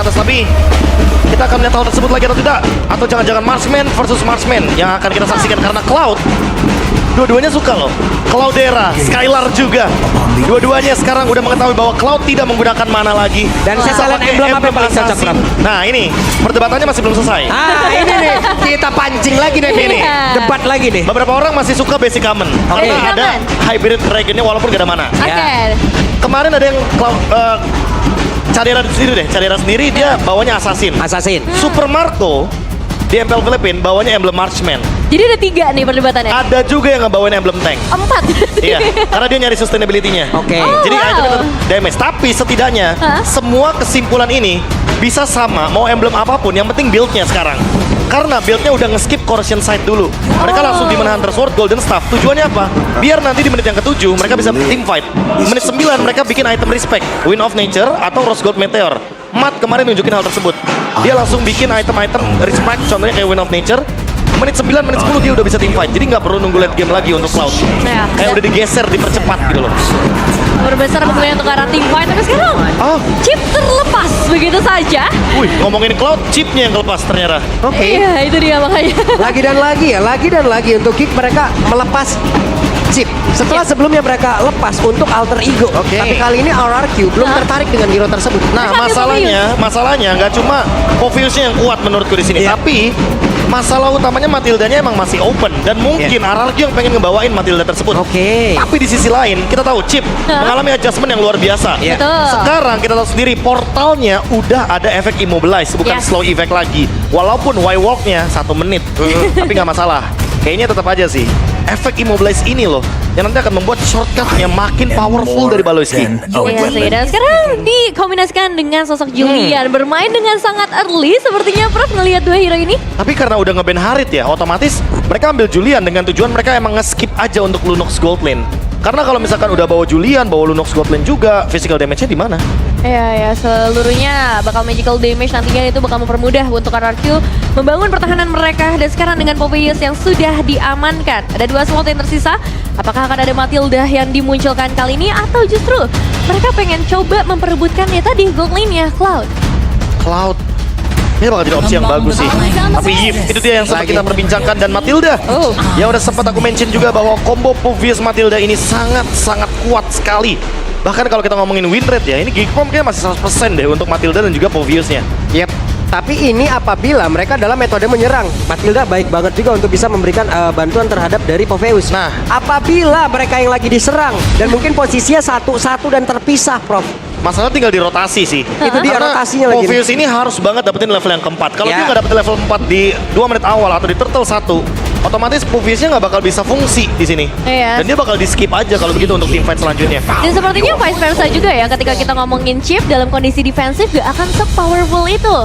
pantas lebih. Kita akan melihat hal tersebut lagi atau tidak. Atau jangan-jangan Marksman versus Marksman yang akan kita saksikan. Karena Cloud dua-duanya suka loh. Cloudera, Skylar juga. Dua-duanya sekarang udah mengetahui bahwa Cloud tidak menggunakan mana lagi. Dan setelan pakai emblem apa yang paling cocok, assassin. Bram? Nah ini, perdebatannya masih belum selesai. Ini nih, kita pancing lagi nih ini. Debat lagi nih. Beberapa orang masih suka basic common. Karena Basic ada common. hybrid dragonnya walaupun gak ada mana. Oke. Kemarin ada yang Cadera sendiri deh. Cadera sendiri dia bawanya assassin. Assassin. Super Marco di MPL Philippines bawanya emblem Marksman. Jadi ada 3 nih perdebatannya. Ada juga yang ngebawain emblem tank. 4. Iya, karena dia nyari sustainability-nya. Oke. Jadi wow. itemnya tetap damage. Tapi setidaknya semua kesimpulan ini bisa sama. Mau emblem apapun, yang penting build-nya sekarang. Karena build-nya udah nge-skip Corrosion Sight dulu. Mereka langsung di Hunter Sword, Golden Staff. Tujuannya apa? Biar nanti di menit yang ke-7 mereka bisa team fight. Menit 9 mereka bikin item Respect, Wind of Nature atau Rose Gold Meteor. Matt kemarin nunjukin hal tersebut. Dia langsung bikin item-item Respect, contohnya kayak Wind of Nature. Menit 9, menit 10 dia udah bisa team fight. Jadi nggak perlu nunggu late game lagi untuk Cloud. Nah, Kayak udah digeser, dipercepat gitu loh. Berbesar bentuknya untuk arah team fight. Tapi sekarang chip terlepas begitu saja. Wih, ngomongin Cloud, chipnya yang kelepas ternyata. Oke. Iya, itu dia makanya. Lagi dan lagi untuk kick mereka melepas chip. Setelah sebelumnya mereka lepas untuk alter ego. Oke. Tapi kali ini RRQ belum tertarik dengan hero tersebut. Nah, masalahnya nggak cuma Poviusnya yang kuat menurutku di sini, Iya. tapi masalah utamanya Matildanya emang masih open dan mungkin RRQ yang pengen ngebawain Matilda tersebut. Oke. Tapi di sisi lain kita tahu Chip mengalami adjustment yang luar biasa. Iya. Betul. Sekarang kita tahu sendiri portalnya udah ada efek immobilize, bukan Yes. slow effect lagi. Walaupun Y-walk-nya 1 menit, tapi nggak masalah. Kayaknya tetap aja sih. Efek immobilize ini loh yang nanti akan membuat shortcut-nya makin powerful dari Baloyski. Iya sih, dan sekarang dikombinasikan dengan sosok Julian bermain dengan sangat early. Sepertinya Prof ngelihat 2 hero ini. Tapi karena udah nge-ban Harit ya, otomatis mereka ambil Julian dengan tujuan mereka emang nge-skip aja untuk Lunox Gold Lane. Karena kalau misalkan udah bawa Julian, bawa Lunox Gold Lane juga, physical damage-nya di mana? Ya, seluruhnya bakal magical damage nantinya itu bakal mempermudah untuk RRQ membangun pertahanan mereka. Dan sekarang dengan Povius yang sudah diamankan, ada 2 slot yang tersisa. Apakah akan ada Matilda yang dimunculkan kali ini atau justru mereka pengen coba memperebutkan ya tadi gold lane-nya Cloud? Cloud. Ini bakal jadi opsi yang bagus sih. Tapi Yif, itu dia yang sempat kita perbincangkan. Dan Matilda, yang udah sempat aku mention juga bahwa combo Povius Matilda ini sangat-sangat kuat sekali. Bahkan kalau kita ngomongin win rate ya, ini Geekpom kayaknya masih 100% deh untuk Matilda dan juga Poviusnya. Yep. Tapi ini apabila mereka dalam metode menyerang. Matilda baik banget juga untuk bisa memberikan bantuan terhadap dari Poveus. Nah, apabila mereka yang lagi diserang dan mungkin posisinya satu-satu dan terpisah, Prof. masalah tinggal di rotasi sih. Itu dia Karena rotasinya lagi. Povius ini harus banget dapetin level yang keempat. Kalau Ya. dia nggak dapetin level 4 di 2 menit awal atau di turtle 1, otomatis Poviusnya nggak bakal bisa fungsi di sini. Iya. Dan dia bakal di skip aja kalau begitu untuk teamfight selanjutnya. Dan sepertinya vice versa juga ya, ketika kita ngomongin Chip dalam kondisi defensif gak akan se-powerful itu.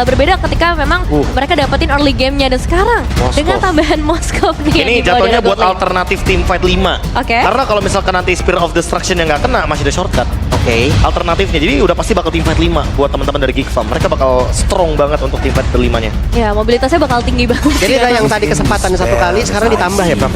Berbeda ketika memang mereka dapetin early game-nya. Dan sekarang Moskov. dengan tambahan Moskov nih yang Ini dibawa jatuhnya dari buat gold lane. alternatif teamfight 5. Oke. Karena kalau misalkan nanti Spear of Destruction yang nggak kena, masih ada shortcut. Oke. Alternatifnya, jadi udah pasti bakal teamfight 5 buat teman-teman dari Geek Farm. Mereka bakal strong banget untuk teamfight ke-5-nya. Ya, mobilitasnya bakal tinggi banget. Jadi ada yang tadi kesempatan 1 kali, sekarang ditambah ya, Prof.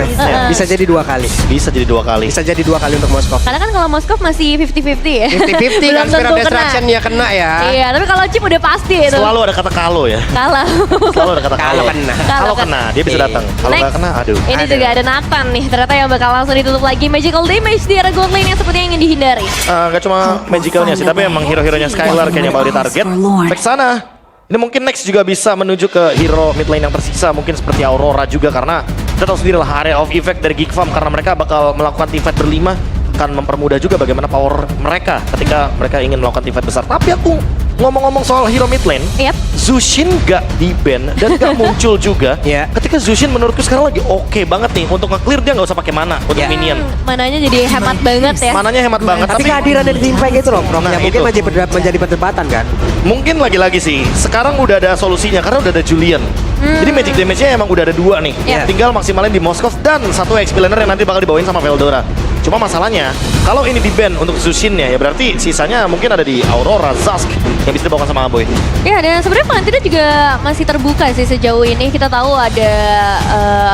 Bisa jadi 2 kali. Bisa jadi 2 kali. Bisa jadi 2 kali untuk Moskov. Karena kan kalau Moskov masih 50-50 ya. 50-50 kan, Belum Spear of tentu Destruction ya kena ya. Iya, tapi kalau Chip udah pasti itu. Selalu ada kata kalau ya. Kalah. Selalu ada kata Kalau kalau. kena. Kalau kena, dia bisa datang. Kalau nggak kena, aduh. Ini Aduh. juga ada Nathan nih. Ternyata yang bakal langsung ditutup lagi. Magical damage di area gold lane yang sepertinya ingin dihindari. Nggak cuma magicalnya sih, tapi emang hero-heronya Skylar kayaknya bakal ditarget. Back sana. Ini mungkin next juga bisa menuju ke hero mid lane yang tersisa. Mungkin seperti Aurora juga, karena kita tahu sendiri lah area of effect dari Geek Farm. Karena mereka bakal melakukan teamfight berlima, akan mempermudah juga bagaimana power mereka ketika mereka ingin melakukan teamfight besar. Tapi aku ngomong-ngomong soal hero mid lane, Yap. Zushin gak di-ban dan gak muncul juga. Ya. Ketika Zushin menurutku sekarang lagi oke banget nih. Untuk nge-clear dia nggak usah pakai mana untuk Ya. minion. Mananya jadi hemat banget ya. Mananya hemat banget. Tapi kehadiran dari tim fight itu loh, Prof. Nah, Ya, mungkin itu. menjadi perdebatan kan. Mungkin lagi-lagi sih, sekarang udah ada solusinya karena udah ada Julian. Jadi magic damage-nya emang udah ada 2 nih. Ya. Tinggal maksimalin di Moskov dan 1 XP laner yang nanti bakal dibawain sama Veldora. Cuma masalahnya, kalau ini di-ban untuk Zushin-nya, ya berarti sisanya mungkin ada di Aurora, Zask yang bisa dibawakan sama Aboy. Ya, dan sebenarnya Valentina juga masih terbuka sih sejauh ini. Kita tahu ada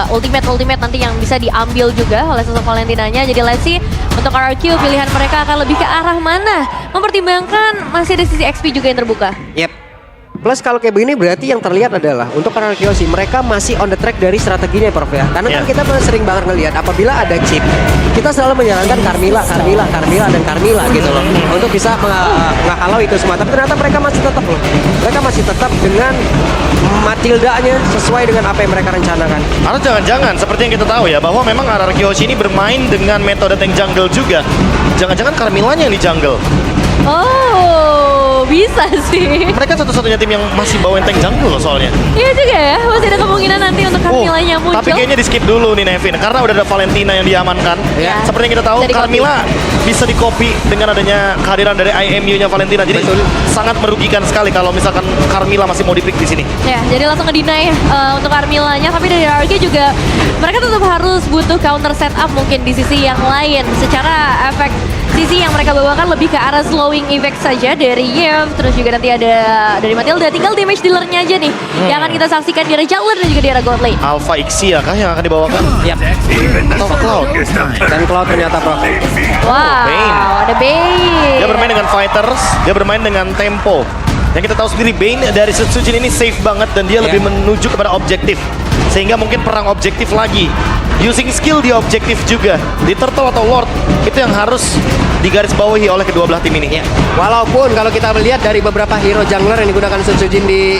ultimate nanti yang bisa diambil juga oleh sosok Valentinanya. Jadi let's see untuk RRQ pilihan mereka akan lebih ke arah mana. Mempertimbangkan masih ada sisi XP juga yang terbuka. Yep. Plus kalau kayak begini berarti yang terlihat adalah untuk Karar Kyoshi mereka masih on the track dari strateginya Prof ya. Karena kan Iya. kita sering banget ngelihat apabila ada chip, kita selalu menyarankan Carmilla dan Carmilla gitu loh untuk bisa menghalau itu semua. Tapi ternyata mereka masih tetap loh. Mereka masih tetap dengan Matildanya sesuai dengan apa yang mereka rencanakan. Karena jangan-jangan seperti yang kita tahu ya bahwa memang RR Kyoshi ini bermain dengan metode tank jungle juga. Jangan-jangan Carmillanya yang di jungle. Oh, bisa sih. Mereka satu-satunya tim yang masih bawain tank jungle loh soalnya. Iya juga ya, masih ada kemungkinan nanti untuk Carmilla-nya muncul. Tapi kayaknya di skip dulu nih Nevin karena udah ada Valentina yang diamankan. Ya. Seperti yang kita tahu Bisa di-copy. Carmilla bisa di copy dengan adanya kehadiran dari IMU-nya Valentina. Jadi sangat merugikan sekali kalau misalkan Carmilla masih mau di-pick di sini. Ya, jadi langsung nge-deny untuk Carmilla-nya. Tapi dari RRQ juga mereka tetap harus butuh counter setup mungkin di sisi yang lain. Secara efek sisi yang mereka bawakan lebih ke arah slowing effect saja dari Yev. Terus juga nanti ada dari Matilda. Tinggal damage dealer-nya aja nih yang akan kita saksikan di arah jungler dan juga di arah god lane. Alpha Ixia kah yang akan dibawakan? Yap. Atau Cloud? Dan Cloud ternyata Prof. Wow, Bane. ada Bane. Dia bermain dengan fighters, dia bermain dengan tempo. Yang kita tahu sendiri Bane dari Setsujin ini safe banget dan dia lebih menuju kepada objektif. Sehingga mungkin perang objektif lagi. Using skill di objektif juga. Di Turtle atau Lord itu yang harus digarisbawahi oleh kedua belah tim ini. Walaupun kalau kita melihat dari beberapa hero jungler yang digunakan Setsujin di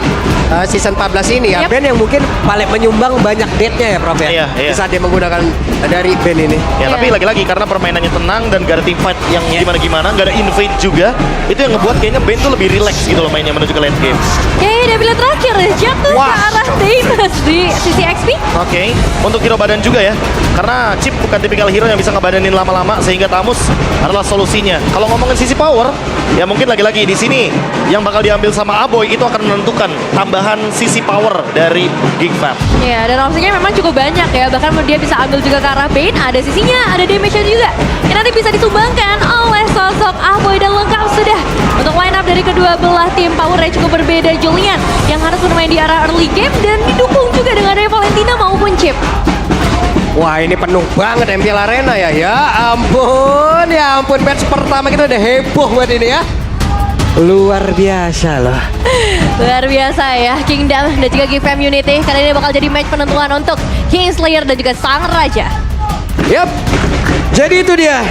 season 14 ini ya, Yep. band yang mungkin paling menyumbang banyak death-nya ya Prof ya. Iya, iya. Di saat dia menggunakan dari band ini. Ya, tapi lagi-lagi karena permainannya tenang dan gak ada team fight yang gimana-gimana, gak ada invade juga, itu yang ngebuat kayaknya Bane tuh lebih relax gitu loh mainnya menuju ke late game. Oke, dan pilihan terakhir jatuh Wah. ke arah Davis di sisi XP. Oke, untuk hero badan juga ya. Karena Chip bukan tipikal hero yang bisa ngebadanin lama-lama sehingga Tamus adalah solusinya. Kalau ngomongin sisi power, ya mungkin lagi-lagi di sini yang bakal diambil sama Aboy itu akan menentukan tambahan sisi power dari Gigfam. Ya, dan opsinya memang cukup banyak ya. Bahkan dia bisa ambil juga ke arah Bane, ada sisinya, ada damage-nya juga. Yang nanti bisa disumbangkan oleh sosok Aboy dan lengkap sudah. Untuk line up dari kedua belah tim, power-nya cukup berbeda. Julian yang harus bermain di arah early game dan didukung juga dengan adanya Valentina maupun Chip. Wah ini penuh banget MPL Arena ya. Ya ampun match pertama kita udah heboh buat ini ya. Luar biasa loh. Luar biasa ya, Kingdom dan juga Gigfam Unity. Kali ini bakal jadi match penentuan untuk Kingslayer dan juga Sang Raja. Yap. Jadi itu dia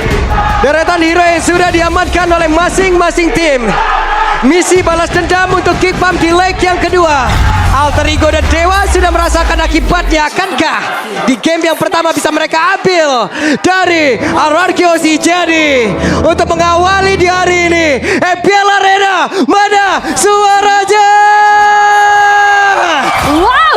deretan hero yang sudah diamankan oleh masing-masing tim. Misi balas dendam untuk Gigfam di leg yang kedua. Alter Ego dan Dewa sudah merasakan akibatnya. Akankah di game yang pertama bisa mereka ambil dari RR Kyoshi? Jadi untuk mengawali di hari ini MPL Arena, mana suaranya? Wow,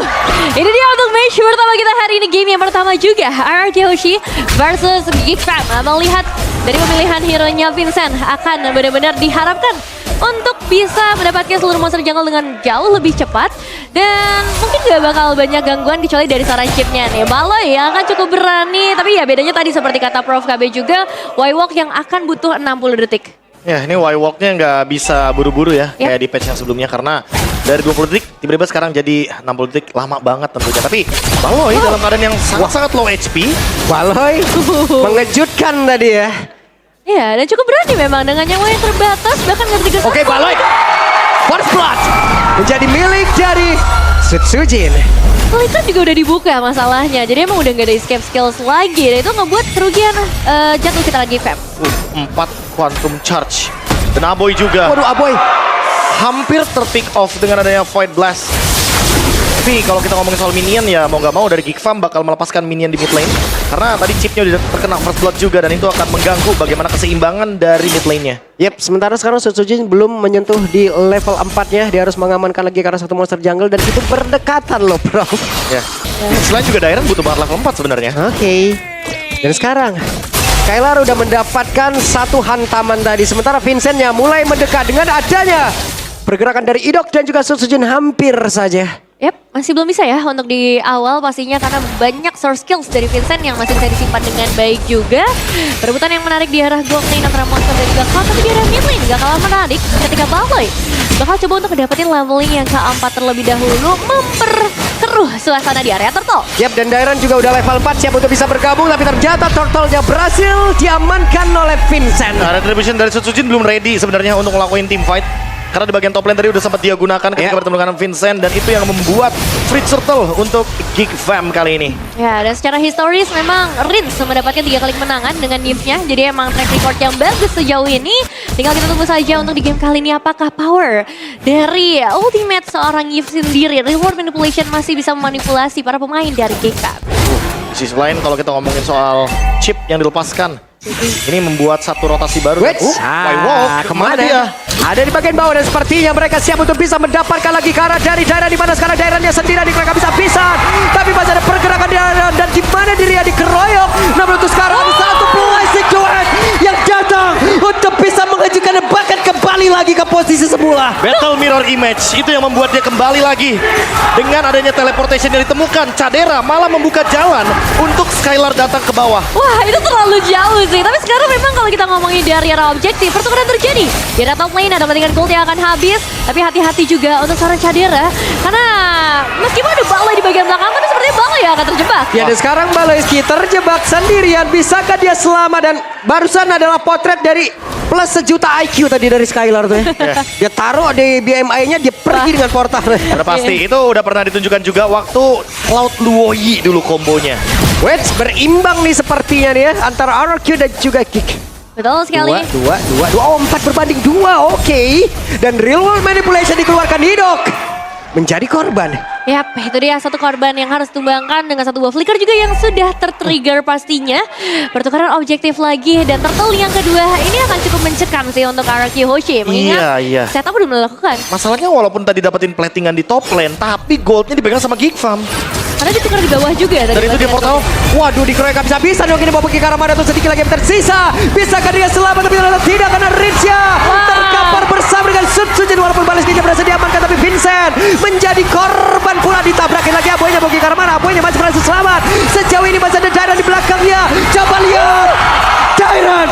ini dia untuk match pertama kita hari ini, game yang pertama juga RR Kyoshi versus Gigfam. Melihat dari pemilihan hero-nya Vincent akan benar-benar diharapkan untuk bisa mendapatkan seluruh monster jungle dengan jauh lebih cepat dan mungkin gak bakal banyak gangguan kecuali dari seorang chipnya nih. Baloy yang akan cukup berani, tapi ya bedanya tadi seperti kata Prof KB juga, Y-Walk yang akan butuh 60 detik. Ya, ini Y-Walk-nya nggak bisa buru-buru ya, Yap. kayak di patch yang sebelumnya karena dari 20 detik tiba-tiba sekarang jadi 60 detik, lama banget tentunya. Tapi Baloy dalam keadaan yang sangat-sangat low HP, Baloy mengejutkan tadi ya. Ya, dan cukup berani memang dengan nyawa yang terbatas, bahkan ngerti Oke, Baloy. First blood menjadi milik dari Setsujin. Kelikan juga udah dibuka masalahnya, jadi emang udah nggak ada escape skills lagi, dan itu ngebuat kerugian jatuh ke tangan Gigfam. 4 Quantum Charge. Dan Aboy juga Waduh, Aboy. hampir terpick off dengan adanya Void Blast. Tapi kalau kita ngomongin soal minion ya mau nggak mau dari Gigfam bakal melepaskan minion di mid lane. Karena tadi chipnya udah terkena first blood juga dan itu akan mengganggu bagaimana keseimbangan dari mid lane-nya. Yep, sementara sekarang Setsujin belum menyentuh di level 4-nya. Dia harus mengamankan lagi karena satu monster jungle dan itu berdekatan loh, bro. Ya. Selain juga Dairon butuh banget level 4 sebenarnya. Oke. Dan sekarang Skylar udah mendapatkan satu hantaman tadi. Sementara Vincentnya mulai mendekat dengan adanya pergerakan dari Idok dan juga Setsujin hampir saja. Yap, masih belum bisa ya untuk di awal pastinya karena banyak source skills dari Vincent yang masih bisa disimpan dengan baik juga. Perebutan yang menarik di arah gold lane antara monster dan juga cloud, tapi di arah mid lane gak kalah menarik ketika Baloy bakal coba untuk dapetin leveling yang keempat terlebih dahulu, memperkeruh suasana di area turtle. Yap, dan Dairon juga udah level 4 siap untuk bisa bergabung, tapi ternyata turtle-nya berhasil diamankan oleh Vincent. Nah, Retribution dari Setsujin belum ready sebenarnya untuk ngelakuin team fight. Karena di bagian top lane tadi udah sempat dia gunakan ketika bertemu dengan Vincent. Dan itu yang membuat free turtle untuk Geek Fam kali ini. Ya, dan secara historis memang Rins mendapatkan 3 kali kemenangan dengan Nymphnya. Jadi emang track record yang bagus sejauh ini. Tinggal kita tunggu saja untuk di game kali ini apakah power dari ultimate seorang Nymph sendiri. Reward manipulation masih bisa memanipulasi para pemain dari Geek Fam. Di sisi lain kalau kita ngomongin soal chip yang dilepaskan, ini membuat satu rotasi baru. Kemana dia? Ada di bagian bawah dan sepertinya mereka siap untuk bisa mendapatkan lagi ke arah dari daerah di mana sekarang daerahnya sendirian mereka bisa pisah. Tapi masih ada pergerakan di daerah dan di mana dirinya dikeroyok. Namun untuk sekarang ada satu blazing duet yang datang untuk bisa mengajukan dan bahkan kembali lagi ke posisi semula. Battle Mirror Image itu yang membuat dia kembali lagi. Dengan adanya teleportation yang ditemukan, Cadera malah membuka jalan untuk Skylar datang ke bawah. Wah, itu terlalu jauh sih. Tapi sekarang memang kalau kita ngomongin dari arah objektif, pertukaran terjadi. Di arah top lane ada pentingan gold yang akan habis. Tapi hati-hati juga untuk seorang Cadera. Karena meskipun ada Balai di bagian belakang, tapi sepertinya Balai yang akan terjebak. Ya, dan sekarang Baloyski terjebak sendirian. Bisakah dia selamat? Dan barusan adalah potret dari plus 1 juta IQ tadi dari Skylar tuh ya. Dia taruh di BMI-nya, dia pergi dengan portal. Udah pasti, itu udah pernah ditunjukkan juga waktu Cloud Luoyi dulu kombonya. Wets berimbang nih sepertinya nih ya antara RRQ dan juga Kick. Betul sekali. Dua. Oh, 4 berbanding 2. Oke. Dan real world manipulation dikeluarkan Hidok. Menjadi korban. Yap, itu dia satu korban yang harus tumbangkan dengan satu buah flicker juga yang sudah tertrigger pastinya. Pertukaran objektif lagi dan turtle yang kedua ini akan cukup mencekam sih untuk RRQ Hoshi. Mengingat Iya. setup udah melakukan. Masalahnya walaupun tadi dapetin platingan di top lane, tapi goldnya dipegang sama Geek Fam. Karena ditukar di bawah juga. Dan itu dia portal. Waduh, dikeroyok bisa dong ini bawa pergi ke arah mana tuh sedikit lagi yang tersisa. Bisakah dia selamat tapi ternyata tidak karena Rinsya terkapar bersama dengan Sun Sujin walaupun balas dia berhasil diamankan tapi Vincent menjadi korban pula ditabrakin lagi Aboynya pergi ke arah mana. Aboynya masih berhasil selamat. Sejauh ini masih ada Dairan di belakangnya. Coba lihat. Dairan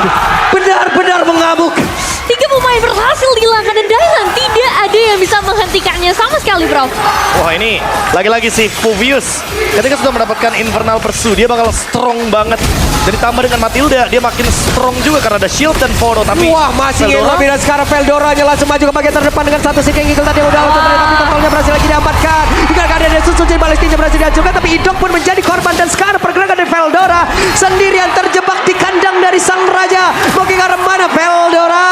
benar-benar mengamuk. 3 pemain berhasil dihilangkan dan Dailan tidak ada yang bisa menghentikannya sama sekali, bro. Wah, ini lagi-lagi sih Fuvius ketika sudah mendapatkan Infernal Pursuit, dia bakal strong banget. Dan ditambah dengan Matilda, dia makin strong juga karena ada shield dan Foro. Tapi wah, masih lebih dan sekarang Veldoranya langsung maju ke bagian terdepan dengan satu sinking eagle tadi yang udah auto tapi totalnya berhasil lagi diamankan. Hingga keadaan dari Susun Balestinya berhasil dihancurkan tapi Idok pun menjadi korban dan sekarang pergerakan dari Veldora sendirian terjebak di kandang dari sang raja. Bagi ke arah mana Veldora?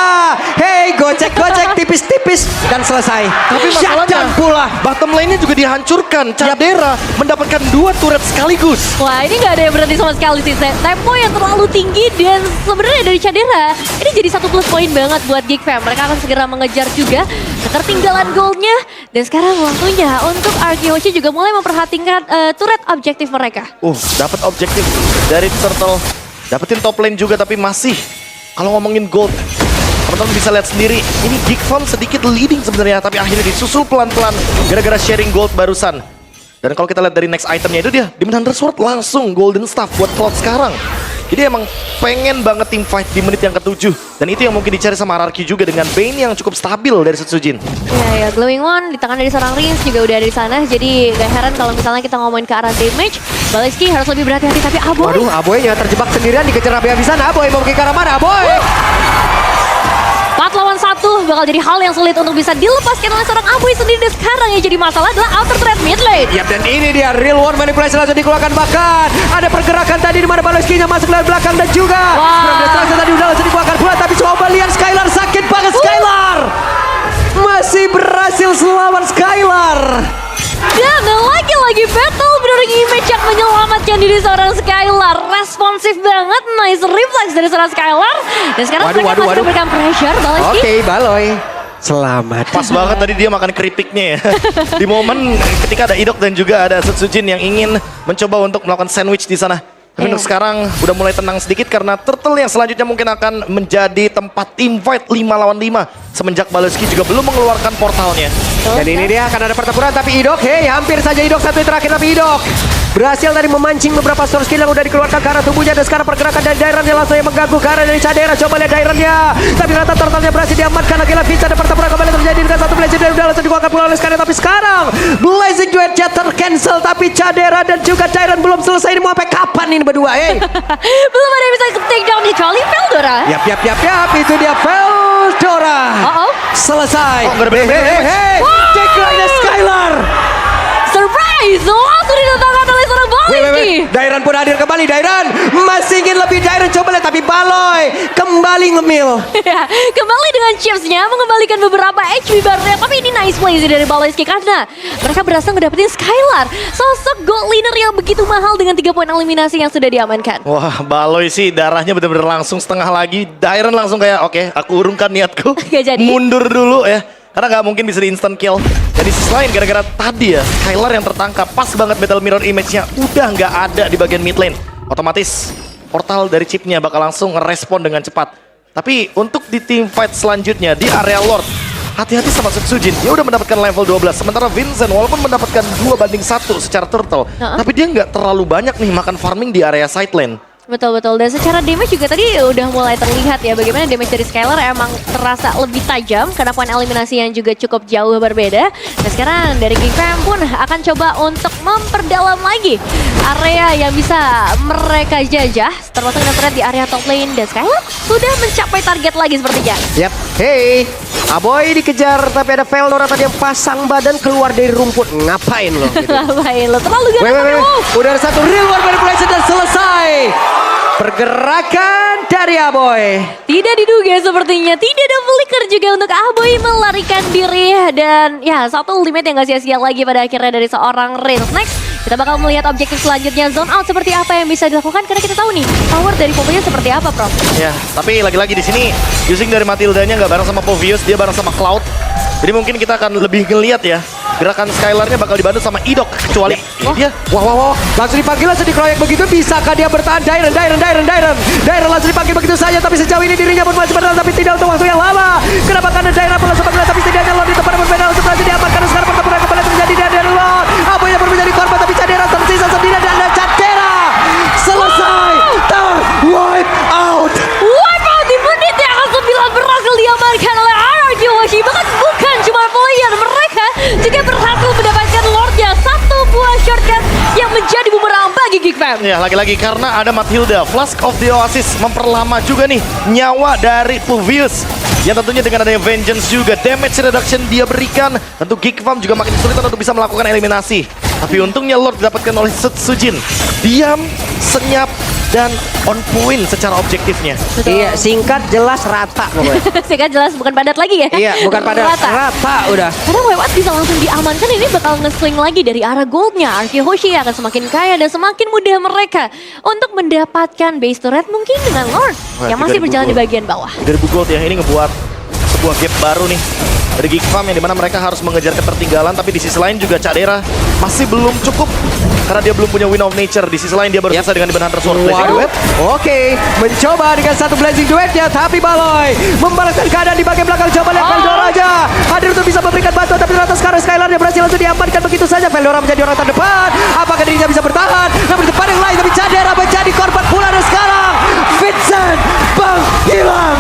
Hey, gocek tipis-tipis dan selesai. Tapi masalahnya pula bottom lane-nya juga dihancurkan. Cadera mendapatkan 2 turret sekaligus. Wah, ini nggak ada yang berhenti sama sekali sih. Tempo yang terlalu tinggi dan sebenarnya dari Cadera ini jadi satu plus poin banget buat Geek Fam. Mereka akan segera mengejar juga ketertinggalan goldnya. Dan sekarang waktunya untuk RRQ juga mulai memperhatikan turret objektif mereka. Dapat objektif dari Turtle. Dapetin top lane juga tapi masih kalau ngomongin gold, teman-teman bisa lihat sendiri, ini Geek Fam sedikit leading sebenarnya, tapi akhirnya disusul pelan-pelan gara-gara sharing gold barusan. Dan kalau kita lihat dari next itemnya itu dia, Demon Hunter Sword langsung golden staff buat Cloud sekarang. Jadi emang pengen banget team fight di menit yang ke-7. Dan itu yang mungkin dicari sama RRQ juga dengan Bane yang cukup stabil dari Setsujin. Ya, Glowing One di tangan dari seorang Rins juga udah ada di sana. Jadi gak heran kalau misalnya kita ngomongin ke arah damage, Baleski harus lebih berhati-hati. Tapi Aboy, waduh, Aboynya terjebak sendirian dikejar habis-habisan. Aboy mau pergi ke arah mana? Aboy! 4 lawan 1 bakal jadi hal yang sulit untuk bisa dilepaskan oleh seorang Aboy sendiri. Dan sekarang yang jadi masalah adalah outer threat mid lane. Yap, dan ini dia real world manipulation langsung dikeluarkan. Bahkan ada pergerakan tadi di mana Baloyski-nya masuk dari belakang dan juga Destruction tadi udah langsung dikeluarkan pula. Tapi coba lihat Skylar, sakit banget Skylar. Masih berhasil selamat Skylar. Dan lagi-lagi battle Mirroring Image yang menyelamatkan diri seorang Skylar. Responsif banget, nice reflex dari seorang Skylar. Dan sekarang mereka masih memberikan pressure, Baleski. Oke, Baloy. Selamat. Pas banget tadi dia makan keripiknya ya. Di momen ketika ada Idok dan juga ada Setsujin yang ingin mencoba untuk melakukan sandwich di sana. Tapi untuk sekarang udah mulai tenang sedikit karena Turtle yang selanjutnya mungkin akan menjadi tempat team fight 5 lawan 5 semenjak Baleski juga belum mengeluarkan portalnya. Dan ini dia akan ada pertempuran tapi Idok, hampir saja Idok satu yang terakhir tapi Idok berhasil tadi memancing beberapa source skill yang udah dikeluarkan ke arah tubuhnya dan sekarang pergerakan dari Dairan yang langsung yang mengganggu ke arah dari Cadera. Coba lihat Dairannya, tapi ternyata Turtle-nya berhasil diamankan lagi-lagi. Ada pertempuran kembali terjadi dengan satu Blazing Duet udah langsung dikeluarkan pula oleh Skyler. Tapi sekarang Blazing Duet-nya tercancel tapi Cadera dan juga Dairan belum selesai. Ini mau sampai kapan ini berdua? Belum ada yang bisa take down kecuali Veldora. Yap, itu dia Veldora. selesai. Oh, nggak ada bener-bener damage. Decline Skylar. Surprise! Langsung didatangkan oleh seorang Baliki. Dairan pun hadir kembali. Dairan masih ingin lebih. Dairan coba lihat tapi Baloy kembali ngemil. Ya, kembali dengan chipsnya mengembalikan beberapa HP barnya. Tapi ini nice play sih dari Baloyski karena mereka berhasil ngedapetin Skylar, sosok gold laner yang begitu mahal dengan 3 poin eliminasi yang sudah diamankan. Wah, Baloy sih darahnya bener-bener langsung setengah lagi. Dairon langsung kayak, oke, aku urungkan niatku. Gak jadi. Mundur dulu ya. Karena nggak mungkin bisa di instant kill. Jadi sisi lain gara-gara tadi ya, Skylar yang tertangkap. Pas banget Battle Mirror image-nya udah nggak ada di bagian mid lane. Otomatis portal dari chipnya bakal langsung ngerespon dengan cepat. Tapi untuk di team fight selanjutnya di area Lord, hati-hati sama Sutsujin. Dia udah mendapatkan level 12. Sementara Vincent walaupun mendapatkan 2-1 secara turtle. Tapi dia nggak terlalu banyak nih makan farming di area side lane. Betul-betul, dan secara damage juga tadi udah mulai terlihat ya bagaimana damage dari Skylar emang terasa lebih tajam karena poin eliminasi yang juga cukup jauh berbeda. Dan sekarang dari GiGFam pun akan coba untuk memperdalam lagi area yang bisa mereka jajah, termasuk kita lihat di area top lane, dan Skylar sudah mencapai target lagi sepertinya. Yap, hey, Aboy dikejar tapi ada Veldora tadi yang pasang badan keluar dari rumput. Ngapain lo? Gitu. Ngapain lo? Terlalu ganteng. Udah ada satu real war manipulation dan selesai. Pergerakan dari Aboy. Tidak diduga sepertinya, tidak ada flicker juga untuk Aboy melarikan diri. Dan ya, satu ultimate yang gak sia-sia lagi pada akhirnya dari seorang Reigns. Next, kita bakal melihat objektif selanjutnya zone out seperti apa yang bisa dilakukan. Karena kita tahu nih, power dari Povius seperti apa, Prof. Ya, tapi lagi-lagi di sini using dari Matildanya nggak bareng sama Povius, dia bareng sama Cloud. Jadi mungkin kita akan lebih ngeliat ya, gerakan Skylarnya bakal dibantu sama Idok. Kecuali dia, Wah. Langsung dipanggil, langsung dikeroyok begitu. Bisakah dia bertahan? Dairon langsung dipanggil begitu saja. Tapi sejauh ini dirinya pun masih bertahan. Tapi tidak untuk waktu yang lama. Kenapa? Karena Dairon pun langsung panggil. Tapi setidaknya Lord di tempat yang berbeda. Langsung saja diamankan. Sekarang pertempuran kembali terjadi dari Lord. Apa yang pun menjadi korban. Tapi Cadera tersisa sendiri. Dan ada Cadera. Selesai. Wipe out. Wipe out di menit yang ke-9 berhasil diamankan oleh RRQ Hoshi. Bahkan bukan cuma player, mereka juga berhasil mendapatkan Lordnya. Satu buah shortcut yang menjadi bumerang bagi GiGFam. ya lagi-lagi karena ada Matilda, Flask of the Oasis memperlama juga nih nyawa dari Povius. Yang tentunya dengan adanya Vengeance juga, damage reduction dia berikan. Tentu GiGFam juga makin kesulitan untuk bisa melakukan eliminasi. Tapi untungnya Lord didapatkan oleh Sutsujin. Diam, senyap, dan on point secara objektifnya. Betul. Iya, singkat, jelas, rata pokoknya. Singkat jelas bukan padat lagi ya. Iya, bukan pada rata udah. Karena Wipe Out bisa langsung diamankan, ini bakal nge-swing lagi dari arah goldnya. RRQ Hoshi akan semakin kaya dan semakin mudah mereka untuk mendapatkan base turret mungkin dengan Lord yang masih 3000 berjalan di gold. bagian bawah. 3000 gold ya, ini ngebuat sebuah gap baru nih dari GiGFam yang dimana mereka harus mengejar ketertinggalan. Tapi di sisi lain juga Cadera masih belum cukup karena dia belum punya Win of Nature. Di sisi lain dia baru selesai dengan Demon Hunter Sword Blazing Duet. Oke, mencoba dengan satu blazing duetnya, tapi Baloy membalaskan keadaan di bagian belakang. Coba lihat Veldora aja hadir untuk bisa memberikan bantuan, tapi ternyata sekarang Skylar dia berhasil langsung diamankan begitu saja. Veldora menjadi orang terdepan. Apakah dirinya bisa bertahan? Namun di depan yang lain, tapi Cadera menjadi korban pula. Dan sekarang Vincent hilang.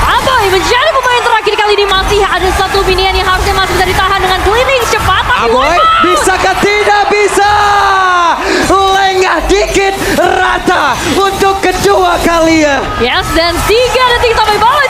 Aboy menjadi pemain terakhir kali ini. Masih ada satu minion yang harusnya masih bisa ditahan dengan cleaning cepat. Tapi Aboy, Wipe Out. bisakah? Tidak bisa. Lengah dikit, rata untuk kedua kalinya. Yes, dan 3 detik sampai Baloy